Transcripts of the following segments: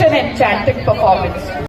an enchanting performance.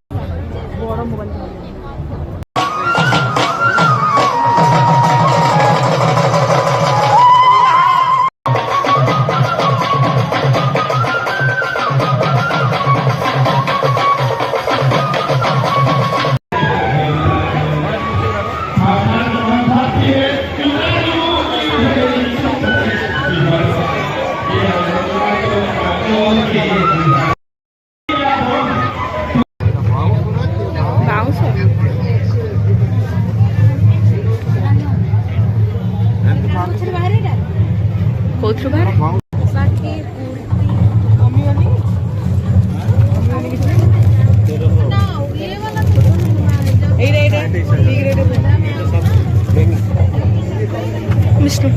Vishnu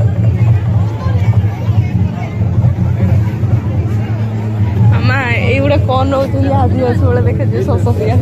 अम्मा एगुड़ा कौन नौथुली आदिवासी वाला देखा जे सोफिया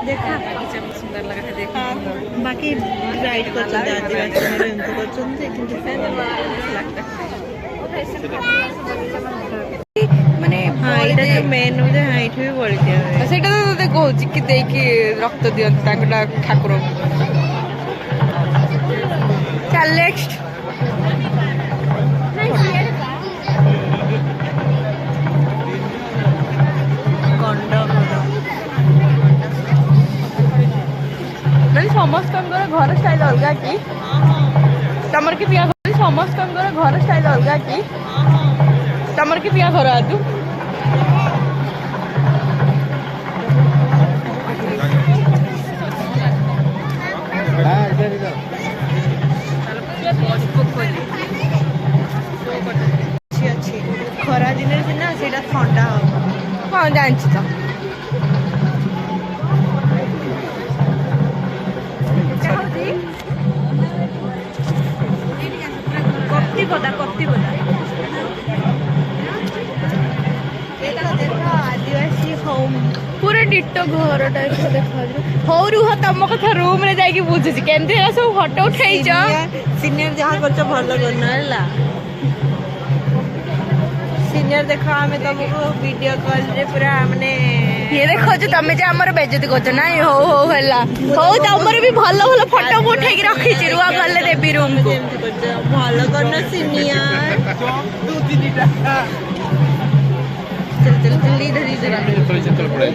देखा सुंदर लगा है देखा बाकी राइड कर चलते आदिवासी मेरे उनको कर चलते किंतु माने हां एटा जो मेन जे हाइट भी बढ़ गया है सेटा तो तते कहूची कि देकी रक्त दियंत ताकटा ठाकुर चल नेक्स्ट समस्त घर स्टाइल अलग कि तमर के पिया समस्त घर स्टाइल अलग कि तमर के पिया घर आजू खरा दिन सीना से ठंडा हाँ जानची तो आदिवासी होम पूरा डिट्टो घर टाइप से देखा हो रुह तुम कथा रूम रे जाके बुझुची केमती सब फोटो उठाइछ सीनियर जहाँ कर भल करना सीनियर देखो आमे तुमको वीडियो कॉल रे पूरा माने ये देखो जो तमे जे हमर बेइज्जती करछ ना हो हो हला हो तमर भी भल भल फोटो उठाई के रखी छी रुआ गले देबी रूम को भल करना सीनियर दो तीनटा चल चल जल्दी जल्दी चल पड़े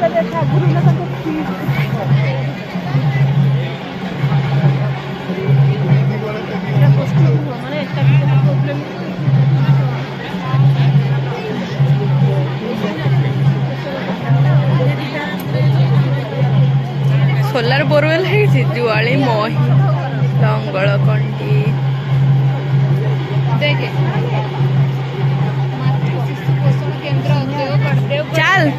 सोलार बोरवेल है जुआली मही लंगल कंटी देखे चल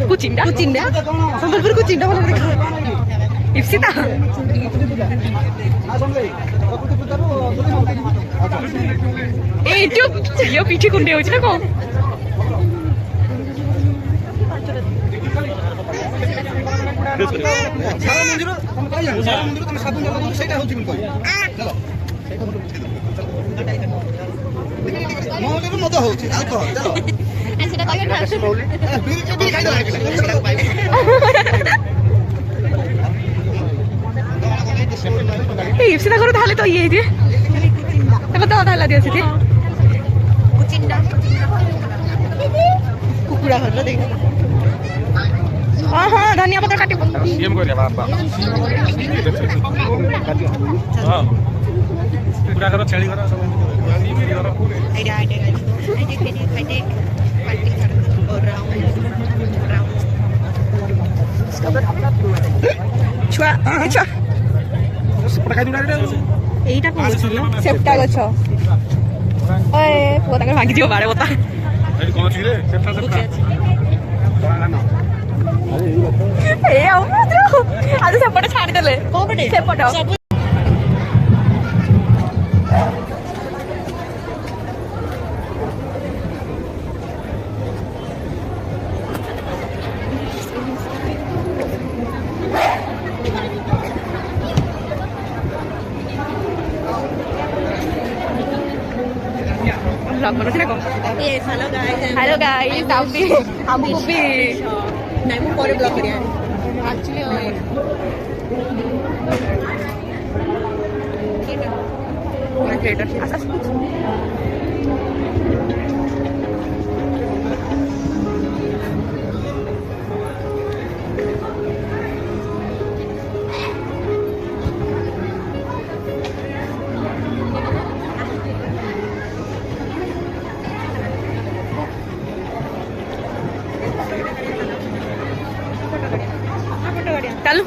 कुचिंडा कुचिंडा संबलपुर कुचिंडा वाला देखा इप्सिता ए चुप यो पीछे कुंडे हो ना को ଝାଳ ମନ୍ଦିର ତମେ କହିଲ ଝାଳ ମନ୍ଦିର ତମେ ସାବୁନ ଜଳ ଦଉଛ ସେଇଟା ହଉଛି ବୋଲି କହିଲ ଚାଲ ମହଲରେ ମଦ ହଉଛି ଆଉ କହ ଚାଲ ବିରି ଖାଇଦବା ଇପ୍ସିତା ଘର ତାହେଲେ ତ ଇଏ ହେଇଛି ତାକୁ ତ ଅଧା ହେଲା ଦିଅ ସେଠି କୁକୁଡ଼ା ଘର ଦେଖ ହଁ ହଁ ଧନିଆ ପତ୍ର କାଟିବ କୁକୁଡ଼ା ଘର ଛେଳି ଘର ସବୁ ଛୁଆ ଛୁଆ এইটা কোন সেপটা গছ ওই পুଅ ତାଙ୍କର ଭାଙ୍ଗି ଯିବ ବାଡେ ବତା ଏଠି କଣ ଅଛି ରେ ସେଟା ସେଟା ଏ ଆଉ ଆଜି ସେପଟେ ଛାଡ଼ିଦେଲେ କୋଉପଟେ ସେପଟ हेलो गाइस आप भी हमको भी नहीं मैं पर ब्लॉग करिया एक्चुअली चलो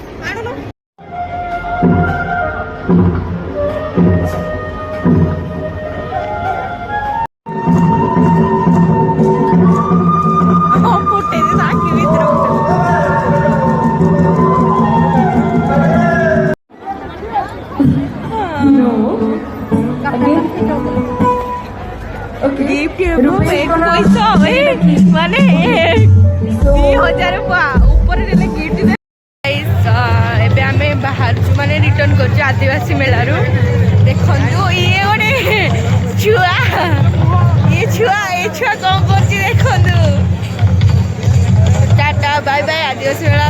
पैसा माने 2000 ऊपर गिफ्ट ଏବେ ଆମେ ବାହାରୁଛୁ ମାନେ ରିଟର୍ନ କରୁଛୁ ଆଦିବାସୀ ମେଳାରୁ ଦେଖନ୍ତୁ ଇଏ ଗୋଟେ ଛୁଆ ଏ ଛୁଆ କ'ଣ କରୁଛି ଦେଖନ୍ତୁ ଟାଟା ବାଇ ବାଇ ଆଦିବାସୀ ମେଳା